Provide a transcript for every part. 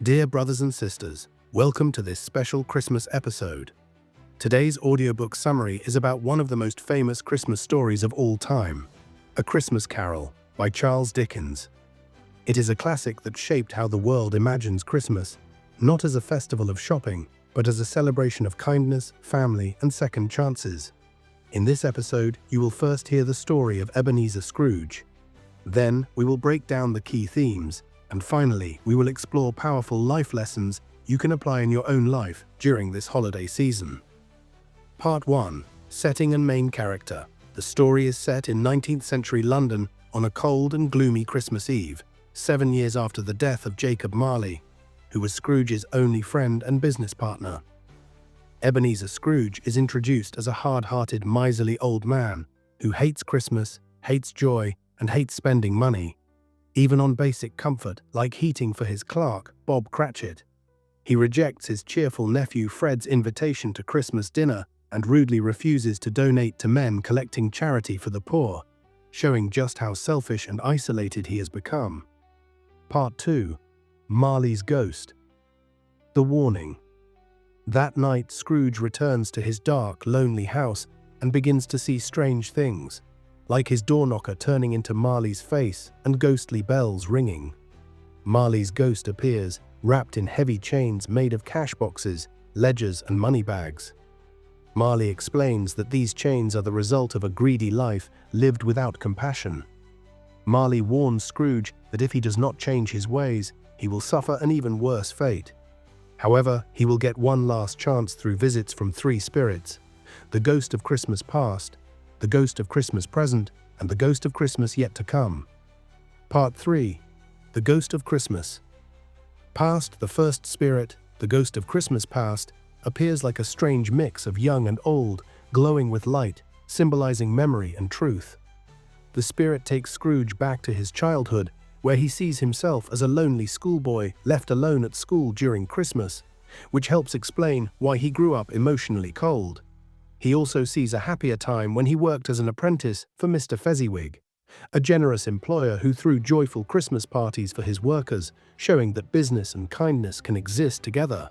Dear brothers and sisters, welcome to this special Christmas episode. Today's audiobook summary is about one of the most famous Christmas stories of all time, A Christmas Carol by Charles Dickens. It is a classic that shaped how the world imagines Christmas, not as a festival of shopping, but as a celebration of kindness, family, and second chances. In this episode, you will first hear the story of Ebenezer Scrooge. Then, we will break down the key themes, and finally, we will explore powerful life lessons you can apply in your own life during this holiday season. Part 1. Setting and Main Character. The story is set in 19th century London on a cold and gloomy Christmas Eve, 7 years after the death of Jacob Marley, who was Scrooge's only friend and business partner. Ebenezer Scrooge is introduced as a hard-hearted, miserly old man who hates Christmas, hates joy, and hates spending money, even on basic comfort like heating for his clerk, Bob Cratchit. He rejects his cheerful nephew Fred's invitation to Christmas dinner and rudely refuses to donate to men collecting charity for the poor, showing just how selfish and isolated he has become. Part 2. Marley's Ghost. The warning. That night, Scrooge returns to his dark, lonely house and begins to see strange things, like his door knocker turning into Marley's face and ghostly bells ringing. Marley's ghost appears, wrapped in heavy chains made of cash boxes, ledgers, and money bags. Marley explains that these chains are the result of a greedy life lived without compassion. Marley warns Scrooge that if he does not change his ways, he will suffer an even worse fate. However, he will get one last chance through visits from 3 spirits: the ghost of Christmas past, the ghost of Christmas present, and the ghost of Christmas yet to come. Part 3. The Ghost of Christmas. Past, the first spirit, the ghost of Christmas past, appears like a strange mix of young and old, glowing with light, symbolizing memory and truth. The spirit takes Scrooge back to his childhood, where he sees himself as a lonely schoolboy left alone at school during Christmas, which helps explain why he grew up emotionally cold. He also sees a happier time when he worked as an apprentice for Mr. Fezziwig, a generous employer who threw joyful Christmas parties for his workers, showing that business and kindness can exist together.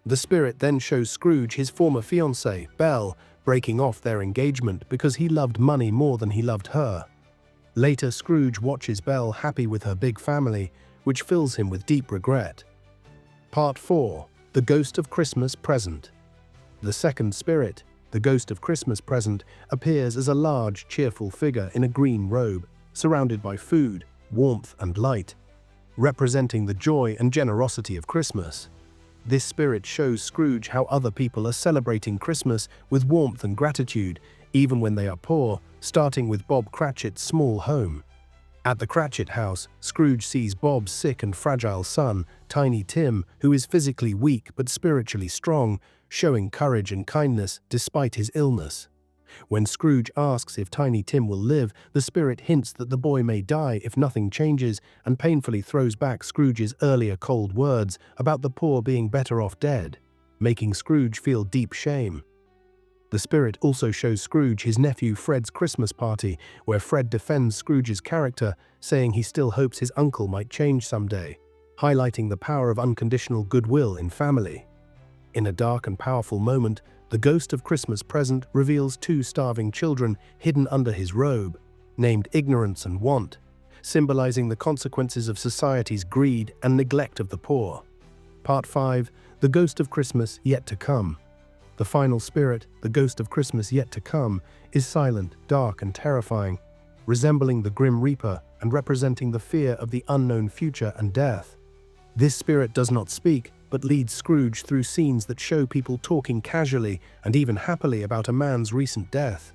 The spirit then shows Scrooge his former fiancée, Belle, breaking off their engagement because he loved money more than he loved her. Later, Scrooge watches Belle happy with her big family, which fills him with deep regret. Part 4. The Ghost of Christmas Present. The second spirit, the ghost of Christmas present, appears as a large, cheerful figure in a green robe, surrounded by food, warmth, and light, representing the joy and generosity of Christmas. This spirit shows Scrooge how other people are celebrating Christmas with warmth and gratitude, even when they are poor, starting with Bob Cratchit's small home. At the Cratchit house, Scrooge sees Bob's sick and fragile son, Tiny Tim, who is physically weak but spiritually strong, showing courage and kindness despite his illness. When Scrooge asks if Tiny Tim will live, the spirit hints that the boy may die if nothing changes and painfully throws back Scrooge's earlier cold words about the poor being better off dead, making Scrooge feel deep shame. The spirit also shows Scrooge his nephew Fred's Christmas party, where Fred defends Scrooge's character, saying he still hopes his uncle might change someday, highlighting the power of unconditional goodwill in family. In a dark and powerful moment, the ghost of Christmas present reveals 2 starving children hidden under his robe, named Ignorance and Want, symbolizing the consequences of society's greed and neglect of the poor. Part 5. The Ghost of Christmas Yet to Come. The final spirit, the ghost of Christmas yet to come, is silent, dark, and terrifying, resembling the Grim Reaper and representing the fear of the unknown future and death. This spirit does not speak, but leads Scrooge through scenes that show people talking casually and even happily about a man's recent death,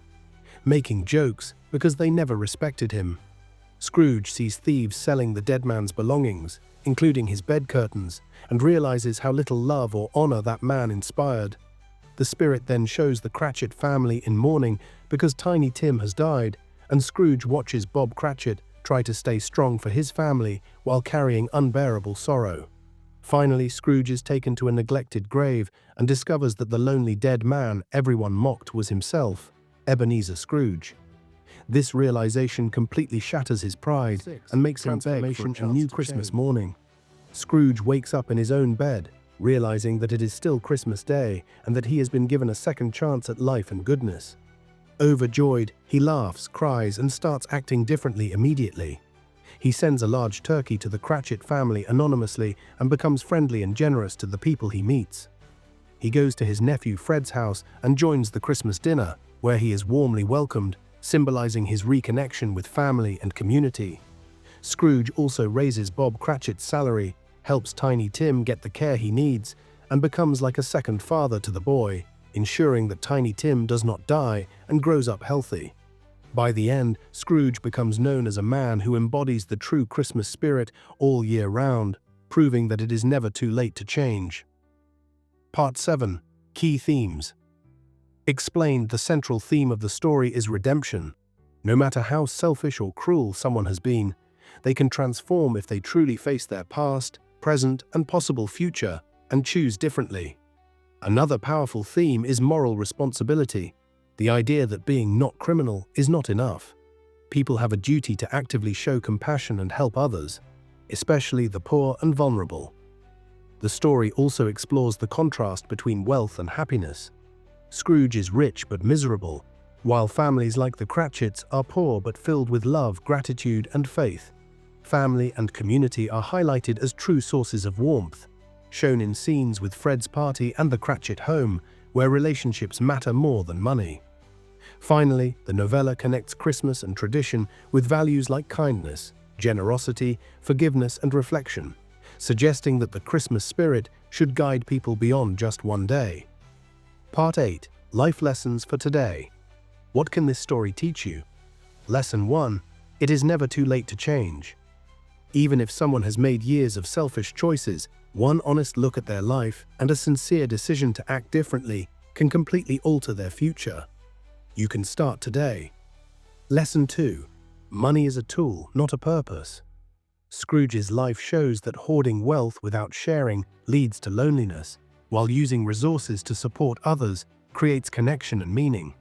making jokes because they never respected him. Scrooge sees thieves selling the dead man's belongings, including his bed curtains, and realizes how little love or honor that man inspired. The spirit then shows the Cratchit family in mourning because Tiny Tim has died, and Scrooge watches Bob Cratchit try to stay strong for his family while carrying unbearable sorrow. Finally, Scrooge is taken to a neglected grave and discovers that the lonely dead man everyone mocked was himself, Ebenezer Scrooge. This realization completely shatters his pride and makes him beg for a new Christmas morning. Scrooge wakes up in his own bed, realizing that it is still Christmas Day and that he has been given a second chance at life and goodness. Overjoyed, he laughs, cries, and starts acting differently immediately. He sends a large turkey to the Cratchit family anonymously and becomes friendly and generous to the people he meets. He goes to his nephew Fred's house and joins the Christmas dinner, where he is warmly welcomed, symbolizing his reconnection with family and community. Scrooge also raises Bob Cratchit's salary, helps Tiny Tim get the care he needs, and becomes like a second father to the boy, ensuring that Tiny Tim does not die and grows up healthy. By the end, Scrooge becomes known as a man who embodies the true Christmas spirit all year round, proving that it is never too late to change. Part 7. Key Themes. Explained, the central theme of the story is redemption. No matter how selfish or cruel someone has been, they can transform if they truly face their past, present, and possible future and choose differently. Another powerful theme is moral responsibility, the idea that being not criminal is not enough. People have a duty to actively show compassion and help others, especially the poor and vulnerable. The story also explores the contrast between wealth and happiness. Scrooge is rich but miserable, while families like the Cratchits are poor but filled with love, gratitude, and faith. Family and community are highlighted as true sources of warmth, shown in scenes with Fred's party and the Cratchit home, where relationships matter more than money. Finally, the novella connects Christmas and tradition with values like kindness, generosity, forgiveness, and reflection, suggesting that the Christmas spirit should guide people beyond just one day. Part 8. Life Lessons for Today. What can this story teach you? Lesson 1. It is never too late to change. Even if someone has made years of selfish choices, one honest look at their life and a sincere decision to act differently can completely alter their future. You can start today. Lesson 2. Money is a tool, not a purpose. Scrooge's life shows that hoarding wealth without sharing leads to loneliness, while using resources to support others creates connection and meaning.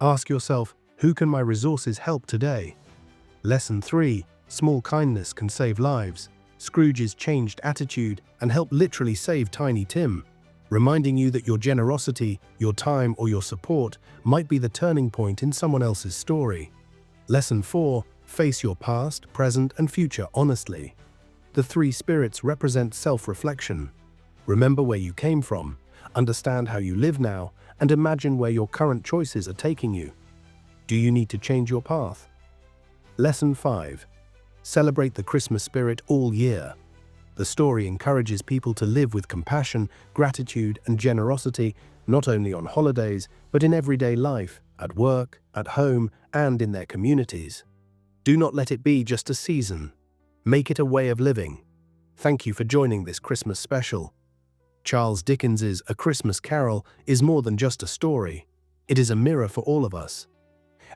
Ask yourself, who can my resources help today? Lesson 3. Small kindness can save lives. Scrooge's changed attitude and helped literally save Tiny Tim, reminding you that your generosity, your time, or your support might be the turning point in someone else's story. Lesson 4. Face your past, present, and future honestly. The three spirits represent self-reflection. Remember where you came from, understand how you live now, and imagine where your current choices are taking you. Do you need to change your path? Lesson 5. Celebrate the Christmas spirit all year. The story encourages people to live with compassion, gratitude, and generosity, not only on holidays, but in everyday life, at work, at home, and in their communities. Do not let it be just a season. Make it a way of living. Thank you for joining this Christmas special. Charles Dickens's A Christmas Carol is more than just a story. It is a mirror for all of us.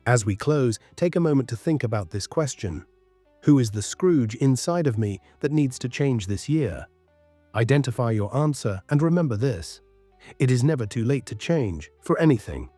As we close, take a moment to think about this question. Who is the Scrooge inside of me that needs to change this year? Identify your answer and remember this: it is never too late to change for anything.